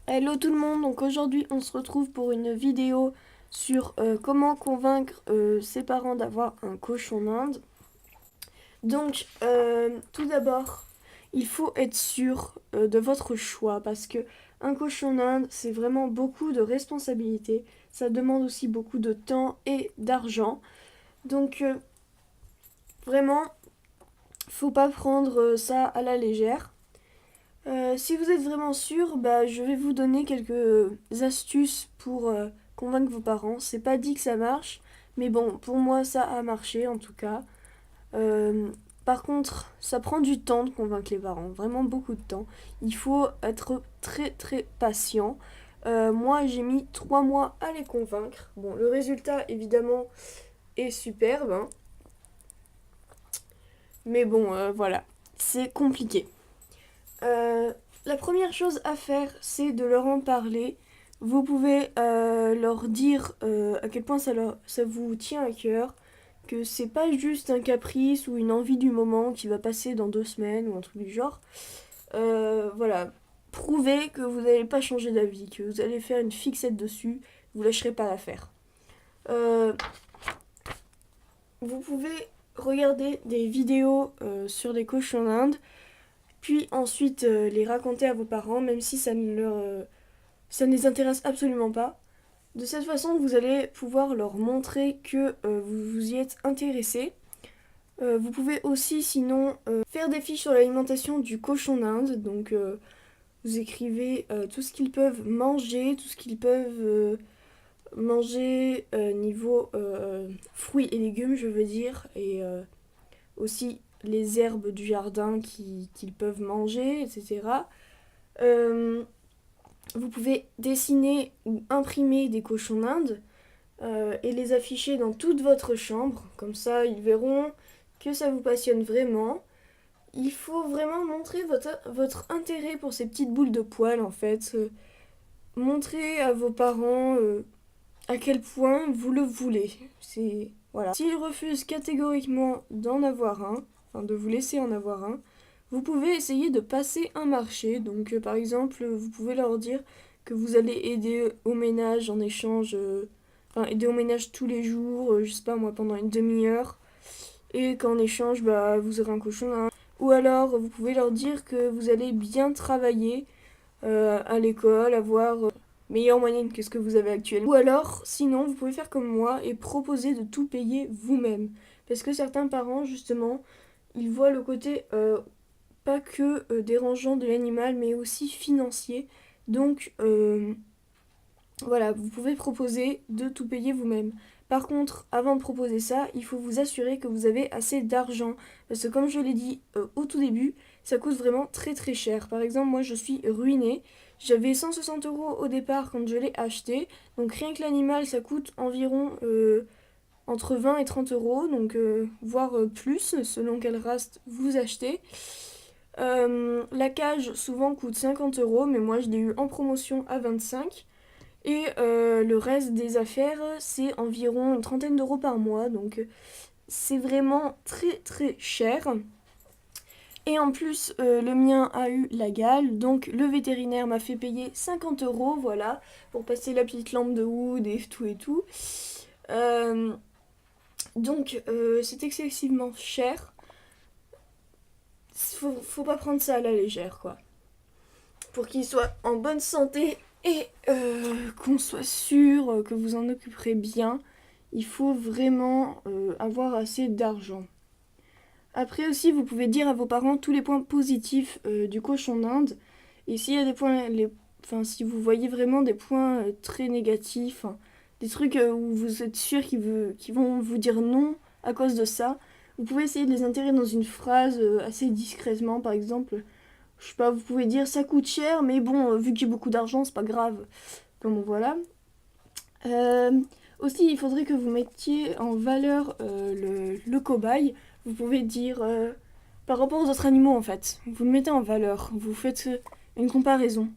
Hello tout le monde, donc aujourd'hui on se retrouve pour une vidéo sur comment convaincre ses parents d'avoir un cochon d'Inde. Donc tout d'abord, il faut être sûr de votre choix parce que un cochon d'Inde c'est vraiment beaucoup de responsabilités, ça demande aussi beaucoup de temps et d'argent. Donc vraiment, faut pas prendre ça à la légère. Si vous êtes vraiment sûr, bah, je vais vous donner quelques astuces pour convaincre vos parents. C'est pas dit que ça marche, mais bon, pour moi ça a marché en tout cas. Euh, Par contre, ça prend du temps de convaincre les parents, vraiment beaucoup de temps. Il faut être très très patient. Moi j'ai mis 3 mois à les convaincre. Bon, le résultat évidemment est superbe, hein, mais bon, voilà, c'est compliqué. Euh, la première chose à faire, c'est de leur en parler. Vous pouvez leur dire à quel point ça vous tient à cœur, que c'est pas juste un caprice ou une envie du moment qui va passer dans 2 semaines ou un truc du genre. Voilà, prouvez que vous n'allez pas changer d'avis, que vous allez faire une fixette dessus, vous lâcherez pas l'affaire. Euh, vous pouvez regarder des vidéos sur les cochons d'Inde puis ensuite les raconter à vos parents, même si ça ne les intéresse absolument pas. De cette façon, vous allez pouvoir leur montrer que vous vous y êtes intéressé. Vous pouvez aussi sinon faire des fiches sur l'alimentation du cochon d'Inde. Donc vous écrivez tout ce qu'ils peuvent manger, tout ce qu'ils peuvent manger niveau fruits et légumes, je veux dire, et aussi les herbes du jardin qu'ils peuvent manger, etc. Euh, Vous pouvez dessiner ou imprimer des cochons d'Inde et les afficher dans toute votre chambre. Comme ça, ils verront que ça vous passionne vraiment. Il faut vraiment montrer votre intérêt pour ces petites boules de poils, en fait. Montrer à vos parents à quel point vous le voulez. C'est voilà. S'ils refusent catégoriquement d'en avoir un, enfin de vous laisser en avoir un, vous pouvez essayer de passer un marché. Donc par exemple, vous pouvez leur dire que vous allez aider au ménage en échange, enfin aider au ménage tous les jours, je sais pas moi, pendant une demi-heure, et qu'en échange, bah vous aurez un cochon, hein. Ou alors, vous pouvez leur dire que vous allez bien travailler à l'école, avoir meilleure moyenne que ce que vous avez actuellement. Ou alors, sinon, vous pouvez faire comme moi et proposer de tout payer vous-même. Parce que certains parents, justement, ils voient le côté pas que dérangeant de l'animal, mais aussi financier. Donc, voilà, vous pouvez proposer de tout payer vous-même. Par contre, avant de proposer ça, il faut vous assurer que vous avez assez d'argent. Parce que comme je l'ai dit au tout début, ça coûte vraiment très très cher. Par exemple, moi je suis ruinée. J'avais 160 € au départ quand je l'ai acheté. Donc rien que l'animal, ça coûte environ entre 20 et 30 €. Donc voire plus selon quelle race vous achetez. La cage souvent coûte 50 €, mais moi je l'ai eu en promotion à 25. Et le reste des affaires, c'est environ une trentaine d'euros par mois. Donc c'est vraiment très très cher. Et en plus, le mien a eu la gale. Donc le vétérinaire m'a fait payer 50 €, voilà, pour passer la petite lampe de Wood et tout et tout. Euh, donc c'est excessivement cher. Faut pas prendre ça à la légère, quoi. Pour qu'il soit en bonne santé et qu'on soit sûr que vous en occuperez bien, il faut vraiment avoir assez d'argent. Après aussi, vous pouvez dire à vos parents tous les points positifs du cochon d'Inde. Et s'il y a des points, enfin, si vous voyez vraiment des points très négatifs, hein, des trucs où vous êtes sûr qu'ils vont vous dire non à cause de ça, vous pouvez essayer de les intégrer dans une phrase assez discrètement. Par exemple, je sais pas, vous pouvez dire ça coûte cher, mais bon, vu que j'ai beaucoup d'argent, c'est pas grave. Bon, voilà. Euh, Aussi, il faudrait que vous mettiez en valeur le cobaye. Vous pouvez dire, par rapport aux autres animaux en fait, vous le mettez en valeur, vous faites une comparaison.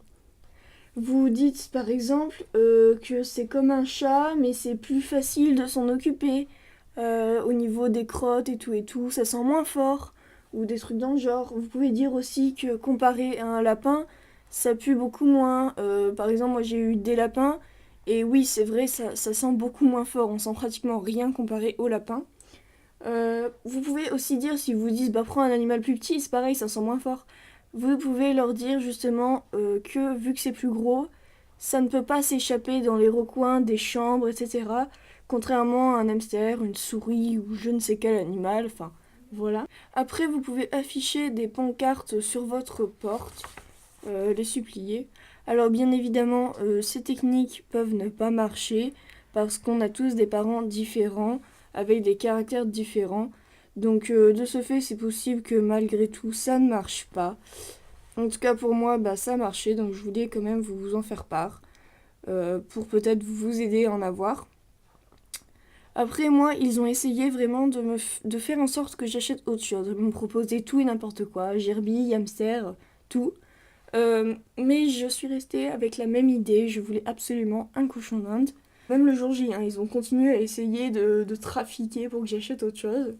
Vous dites par exemple que c'est comme un chat, mais c'est plus facile de s'en occuper au niveau des crottes et tout, ça sent moins fort, ou des trucs dans le genre. Vous pouvez dire aussi que comparé à un lapin, ça pue beaucoup moins. Par exemple, moi j'ai eu des lapins, et oui, c'est vrai, ça sent beaucoup moins fort. On sent pratiquement rien comparé aux lapins. Vous pouvez aussi dire, si vous disent bah prends un animal plus petit, c'est pareil, ça sent moins fort. Vous pouvez leur dire justement que vu que c'est plus gros, ça ne peut pas s'échapper dans les recoins des chambres, etc. Contrairement à un hamster, une souris ou je ne sais quel animal, enfin voilà. Après, vous pouvez afficher des pancartes sur votre porte, les supplier. Alors bien évidemment, ces techniques peuvent ne pas marcher parce qu'on a tous des parents différents avec des caractères différents. Donc de ce fait, c'est possible que malgré tout, ça ne marche pas. En tout cas pour moi, bah, ça a marché, donc je voulais quand même vous en faire part pour peut-être vous aider à en avoir. Après moi, ils ont essayé vraiment de faire en sorte que j'achète autre chose. Ils m'ont proposé tout et n'importe quoi, gerbille, hamster, tout. Mais je suis restée avec la même idée, je voulais absolument un cochon d'Inde. Même le jour J, hein, ils ont continué à essayer de trafiquer pour que j'achète autre chose.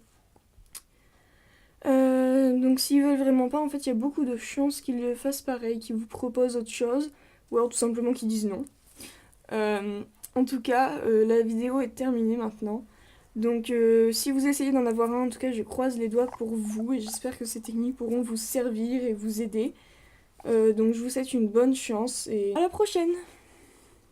Donc s'ils veulent vraiment pas, en fait, il y a beaucoup de chances qu'ils fassent pareil, qu'ils vous proposent autre chose, ou alors tout simplement qu'ils disent non. En tout cas, la vidéo est terminée maintenant. Donc si vous essayez d'en avoir un, en tout cas, je croise les doigts pour vous et j'espère que ces techniques pourront vous servir et vous aider. Donc je vous souhaite une bonne chance et à la prochaine!